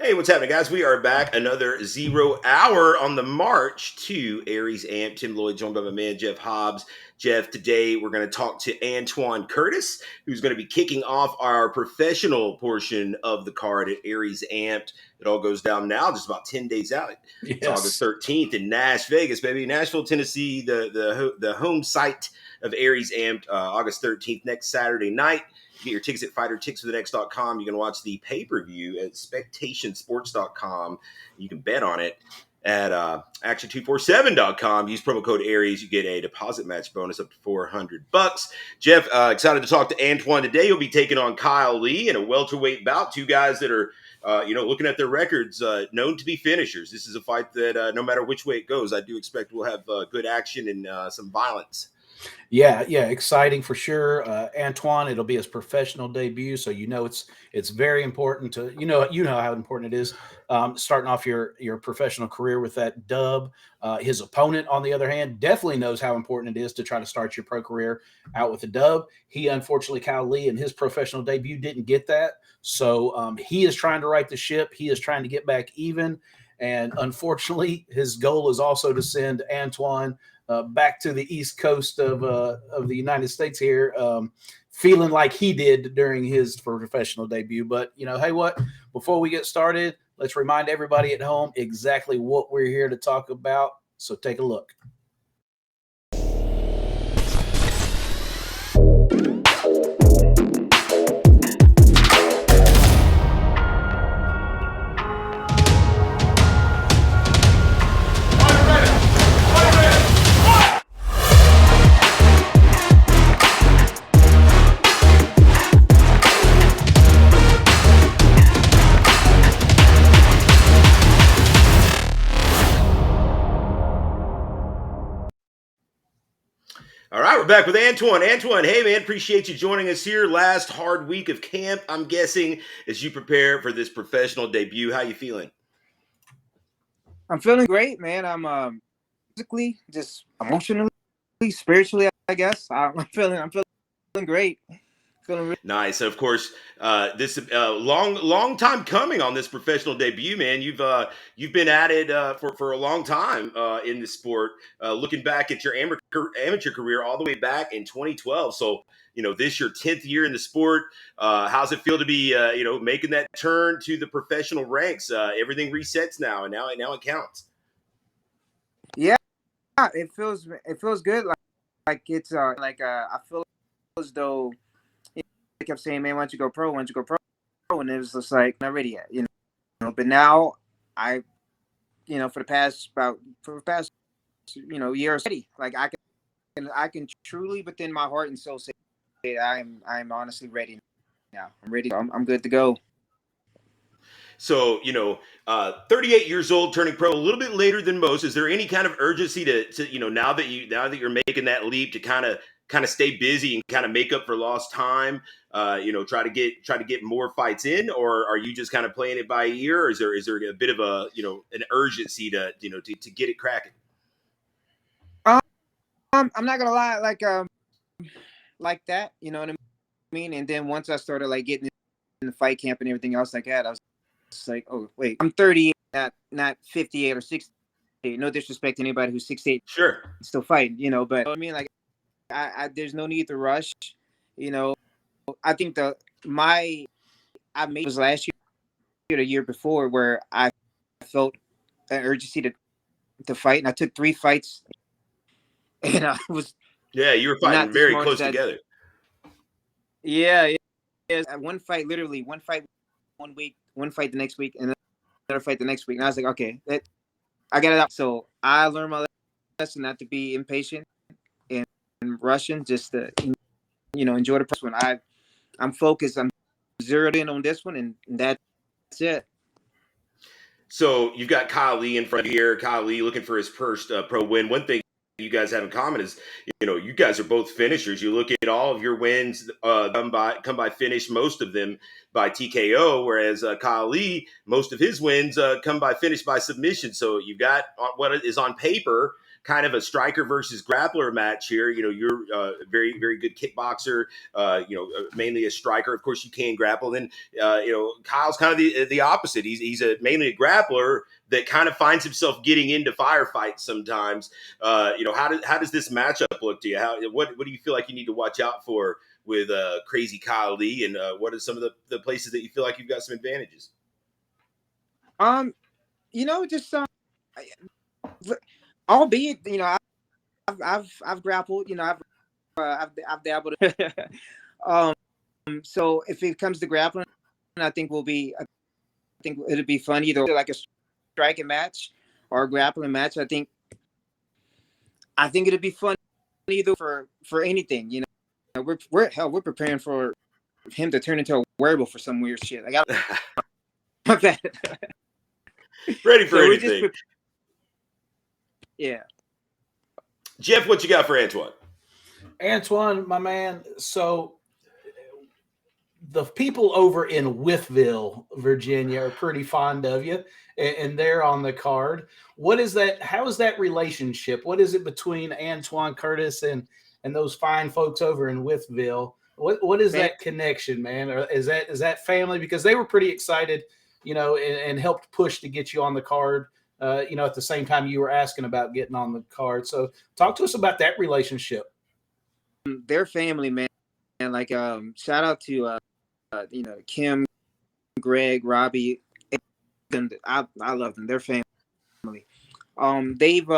Hey, what's happening, guys? We are back another 0 hour on the march to Aries Ampd. Tim Lloyd, joined by my man Jeff Hobbs. Jeff, today we're going to talk to Antwon Curtis, who's going to be kicking off our professional portion of the card at Aries Ampd. It all goes down now, just about 10 days out. It's August 13th in Nash Vegas, baby. Nashville, Tennessee, the home site of Aries Ampd, August 13th, next Saturday night. Get your tickets at fighterticksforthenext.com. You can watch the pay-per-view at spectationsports.com. You can bet on it at action247.com. Use promo code Aries. You get a deposit match bonus up to $400. Jeff, excited to talk to Antwon today. He'll be taking on Kyle Lee in a welterweight bout. Two guys that are, looking at their records, known to be finishers. This is a fight that no matter which way it goes, I do expect we'll have good action and some violence. Yeah, exciting for sure. Antwon, it'll be his professional debut, so it's very important to how important it is starting off your professional career with that dub. His opponent, on the other hand, definitely knows how important it is to try to start your pro career out with a dub. He, unfortunately, Kyle Lee, in his professional debut didn't get that, so he is trying to right the ship. He is trying to get back even, and unfortunately, his goal is also to send Antwon back to the East Coast of the United States here, feeling like he did during his professional debut. But, hey, what? Before we get started, let's remind everybody at home exactly what we're here to talk about. So take a look. All right, we're back with Antwon. Antwon, hey, man, appreciate you joining us here. Last hard week of camp, I'm guessing, as you prepare for this professional debut. How you feeling? I'm feeling great, man. I'm physically, just emotionally, spiritually, I guess. I'm feeling great. Feeling really nice. Of course, this long time coming on this professional debut, man. You've been at it for a long time in the sport. Looking back at your amateur career all the way back in 2012. So this your 10th year in the sport. How's it feel to be making that turn to the professional ranks? Everything resets now, and now it counts. Yeah, it feels good. Like it's I feel as though. I kept saying, man, why don't you go pro? Why don't you go pro? And it was just like, not ready yet, But now for the past year, ready. Like I can truly within my heart and soul say I'm honestly ready now. I'm ready. I'm good to go. So, 38 years old, turning pro a little bit later than most. Is there any kind of urgency to now that you're making that leap to kind of stay busy and kind of make up for lost time? Try to get more fights in, or are you just kind of playing it by ear? Or is there a bit of an urgency to get it cracking? I'm not gonna lie, like that, you know what I mean? And then once I started like getting in the fight camp and everything else like that, I was just like, oh wait, I'm 38, not 58 or 60. No disrespect to anybody who's 68, sure, still fighting, but I mean, like, I there's no need to rush, I think I made it was last year, the year before, where I felt an urgency to fight, and I took 3 fights, and I was you were fighting very close together. Yeah. One fight 1 week, one fight the next week, and another fight the next week, and I was like, okay, I got it out. So I learned my lesson not to be impatient and rushing, just to enjoy the process. When I'm focused, I'm zeroed in on this one, and that's it. So you've got Kyle Lee in front here. Kyle Lee looking for his first pro win. One thing you guys have in common is, you guys are both finishers. You look at all of your wins come by finish, most of them by TKO, whereas Kyle Lee, most of his wins come by finish by submission. So you've got what is on paper kind of a striker versus grappler match here. You know, you're a very, very good kickboxer, mainly a striker. Of course, you can grapple. Then, Kyle's kind of the opposite. He's mainly a grappler that kind of finds himself getting into firefights sometimes. How does this matchup look to you? What do you feel like you need to watch out for with crazy Kyle Lee, and what are some of the places that you feel like you've got some advantages? Just albeit, I've grappled, I've dabbled. So if it comes to grappling, I think it'll be fun, either like a striking match or a grappling match. I think it'll be fun either for anything. We're preparing for him to turn into a werewolf for some weird shit. Like, I don't that. Ready for anything. Yeah. Jeff, what you got for Antwon? Antwon, my man. So the people over in Wytheville, Virginia, are pretty fond of you, and they're on the card. What is that? How is that relationship? What is it between Antwon Curtis and those fine folks over in Wytheville? What is that connection, man? Or is that family? Because they were pretty excited, and helped push to get you on the card. At the same time you were asking about getting on the card. So talk to us about that relationship. Their family, man. And like, shout out to Kim, Greg, Robbie, and I love them. Their family. They've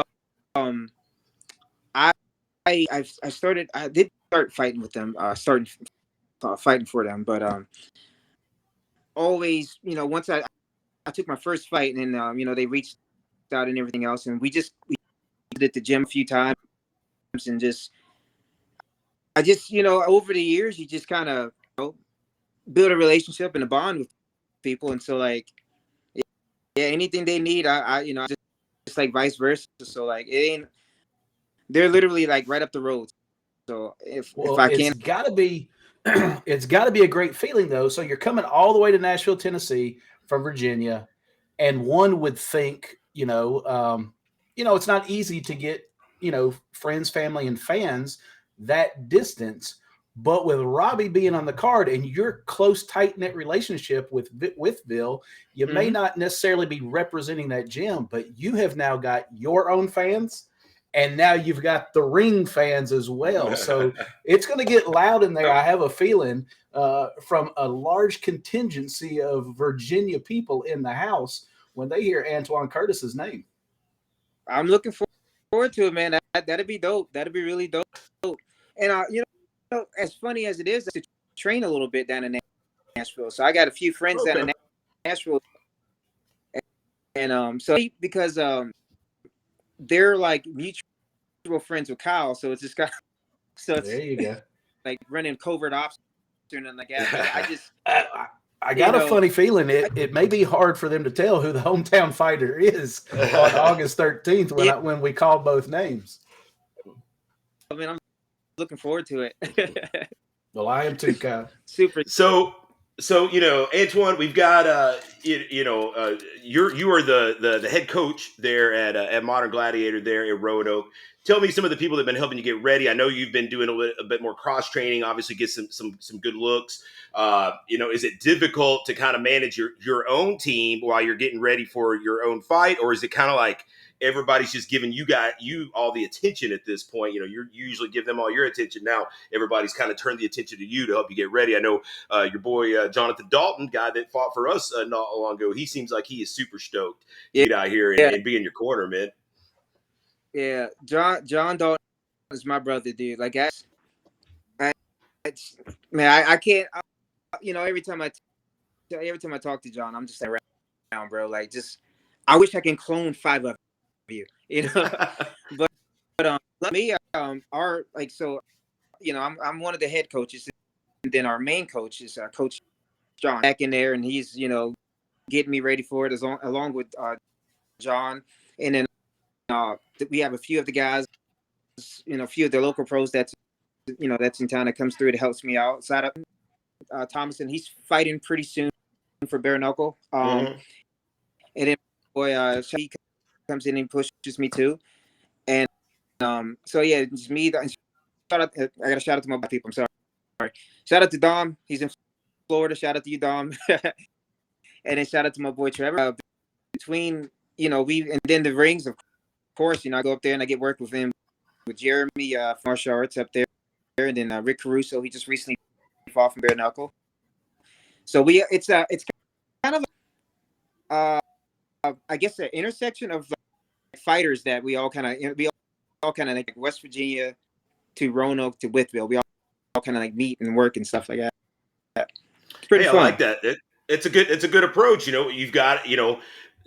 I did start fighting with them, fighting for them, but always, once I took my first fight, and they reached out and everything else, and we did at the gym a few times, and I just over the years you just kind of build a relationship and a bond with people, and so like anything they need, I just like vice versa. So like they're literally like right up the road. So if I can, it's gotta be a great feeling though. So you're coming all the way to Nashville, Tennessee from Virginia, and one would think, it's not easy to get, friends, family, and fans that distance. But with Robbie being on the card and your close, tight-knit relationship with Bill, you may not necessarily be representing that gym, but you have now got your own fans, and now you've got the ring fans as well. So it's going to get loud in there, I have a feeling, from a large contingency of Virginia people in the house when they hear Antwon Curtis's name. I'm looking forward to it, man. That'd be dope. That'd be really dope. And as funny as it is, I train a little bit down in Nashville. So I got a few friends down in Nashville, and so because they're like mutual friends with Kyle, so it's just there you go, like running covert ops and like that. I got a funny feeling it may be hard for them to tell who the hometown fighter is on August 13th when we call both names. I mean, I'm looking forward to it. Well, I am too, Kyle. Super. So Antwon, we've got you are the head coach there at Modern Gladiator there in Roanoke. Tell me some of the people that have been helping you get ready. I know you've been doing a bit more cross training, obviously get some good looks. Is it difficult to kind of manage your own team while you're getting ready for your own fight, or is it kind of like everybody's just giving you all the attention at this point? You usually give them all your attention. Now everybody's kind of turned the attention to you to help you get ready. I know your boy Jonathan Dalton, guy that fought for us not long ago, he seems like he is super stoked to get out here and be in your corner, man. Yeah, John Dalton is my brother, dude. Like, I can't. Every time I talk to John, I'm just like, around, bro. Like, I wish I can clone 5 of you, but me, I'm one of the head coaches, and then our main coach is Coach John back in there, and he's getting me ready for it along with John, and then we have a few of the guys, a few of the local pros that's in town that comes through that helps me out. Side up Thomason, he's fighting pretty soon for bare knuckle, and then boy he comes in and pushes me too, and so yeah, it's me. Shout out, I got to shout out to my people. I'm sorry. Shout out to Dom. He's in Florida. Shout out to you, Dom. And then shout out to my boy Trevor. Between and then the rings, of course, I go up there and I get work with him, with Jeremy from Martial Arts up there, and then Rick Caruso. He just recently fought from bare knuckle. So it's kind of I guess an intersection of fighters that we all kind of like West Virginia to Roanoke to Whitville. We all kind of like meet and work and stuff like that. It's pretty fun. I like that. It's a good approach. You've got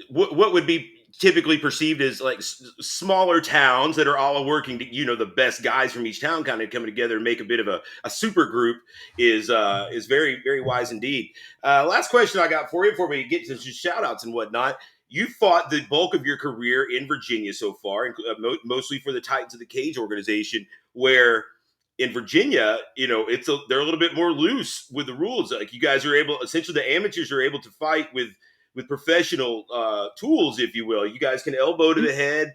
what would be typically perceived as like smaller towns that are all working to, the best guys from each town kind of coming together and make a bit of a super group is very, very wise indeed. Last question I got for you before we get to just shout outs and whatnot. You fought the bulk of your career in Virginia so far, mostly for the Titans of the Cage organization, where in Virginia, they're a little bit more loose with the rules. Like you guys are essentially the amateurs are able to fight with professional tools, if you will. You guys can elbow to the head.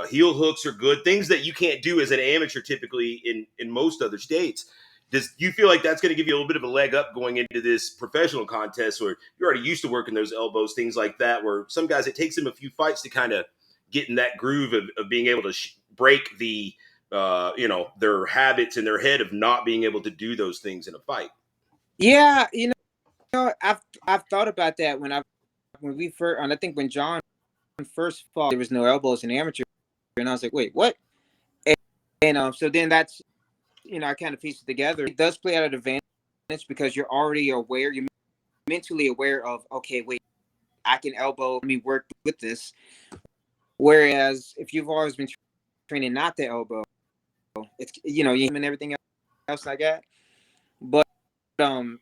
Heel hooks are good. Things that you can't do as an amateur typically in most other states. Do you feel like that's going to give you a little bit of a leg up going into this professional contest where you're already used to working those elbows, things like that, where some guys, it takes them a few fights to kind of get in that groove of being able to break the their habits in their head of not being able to do those things in a fight? Yeah, I've thought about that when we first, and I think when John first fought, there was no elbows in amateur, and I was like, wait, what? And so then that's, I kind of pieced it together. It does play out an advantage because you're already aware, you're mentally aware of, okay, wait, I can elbow, let me work with this. Whereas if you've always been training not to elbow, it's, you and everything else like that. But, I'm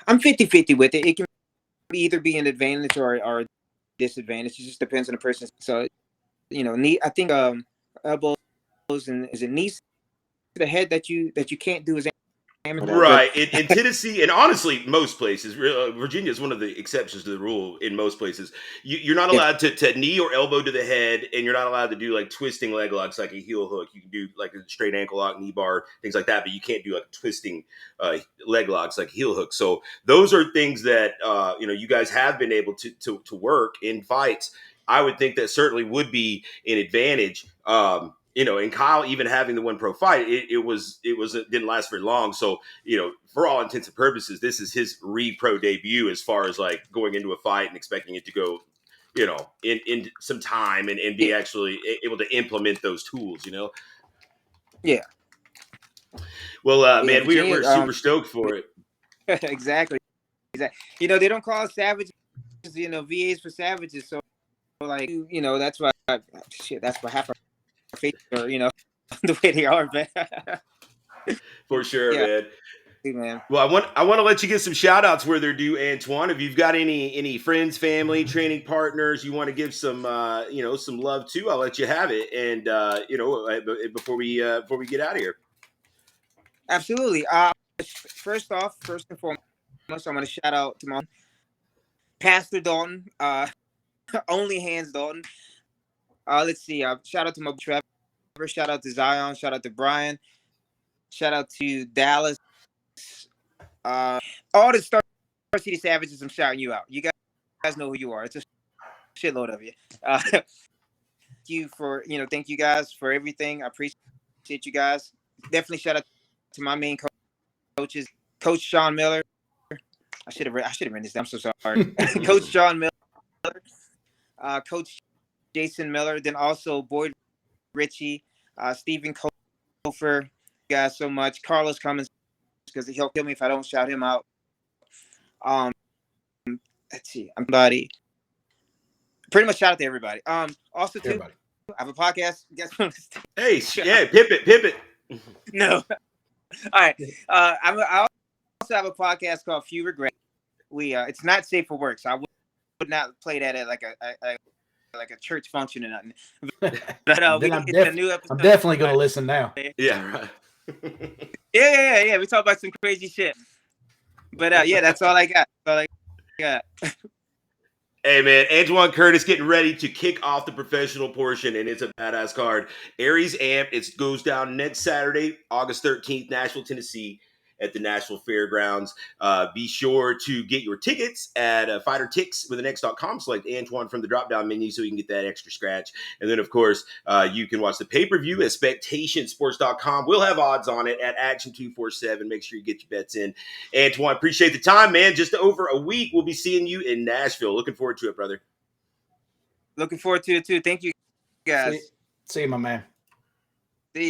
50-50 with it. It can either be an advantage or a disadvantage. It just depends on the person. So, I think elbows and is it knees to the head that you can't do as amateur. Right. In Tennessee, and honestly, most places, Virginia is one of the exceptions to the rule in most places. You're not allowed to knee or elbow to the head, and you're not allowed to do like twisting leg locks like a heel hook. You can do like a straight ankle lock, knee bar, things like that, but you can't do like twisting leg locks like heel hook. So those are things that, you guys have been able to work in fights. I would think that certainly would be an advantage. And Kyle even having the one pro fight, it didn't last very long. So, for all intents and purposes, this is his pro debut as far as like going into a fight and expecting it to go, in some time and be actually able to implement those tools, Yeah. Well, man, we're super stoked for it. Exactly. They don't call us savages, VAs for savages. So like, that's why that's what half our face are, the way they are, man. For sure, yeah. Man. Well, I want to let you get some shout outs where they're due, Antwon. If you've got any friends, family, training partners you want to give some some love to, I'll let you have it. And before we get out of here. Absolutely. First and foremost, I'm going to shout out to my Pastor Dalton, Only Hands Dalton. Let's see. Shout out to my Trevor. Shout out to Zion. Shout out to Brian. Shout out to Dallas. All the Star City Savages, I'm shouting you out. You guys know who you are. It's a shitload of you. Thank you guys for everything. I appreciate you guys. Definitely shout out to my main coaches, Coach Sean Miller. I should have written this down. I'm so sorry. Coach Sean Miller, Coach Jason Miller, then also Boyd Ritchie, Stephen Kofer. You guys so much. Carlos Cummins, because he'll kill me if I don't shout him out. Let's see. Pretty much shout out to everybody. Also too, everybody. I have a podcast. Guess what? Hey, yeah, pip it. No. All right. I also have a podcast called Few Regrets. It's not safe for work, so I would not play that at like a church function or nothing. But it's a new episode. I'm definitely going to listen now. Yeah, right. Yeah. We talk about some crazy shit. But yeah, that's all I got. Hey man, Antwon Curtis getting ready to kick off the professional portion, and it's a badass card. Aries Ampd. It goes down next Saturday, August 13th, Nashville, Tennessee, at the Nashville Fairgrounds. Be sure to get your tickets at fightertix with an X.com. Select Antwon from the drop-down menu so you can get that extra scratch. And then, of course, you can watch the pay-per-view at spectationsports.com. We'll have odds on it at Action 247. Make sure you get your bets in. Antwon, appreciate the time, man. Just over a week, we'll be seeing you in Nashville. Looking forward to it, brother. Looking forward to it too. Thank you, guys. See you, my man.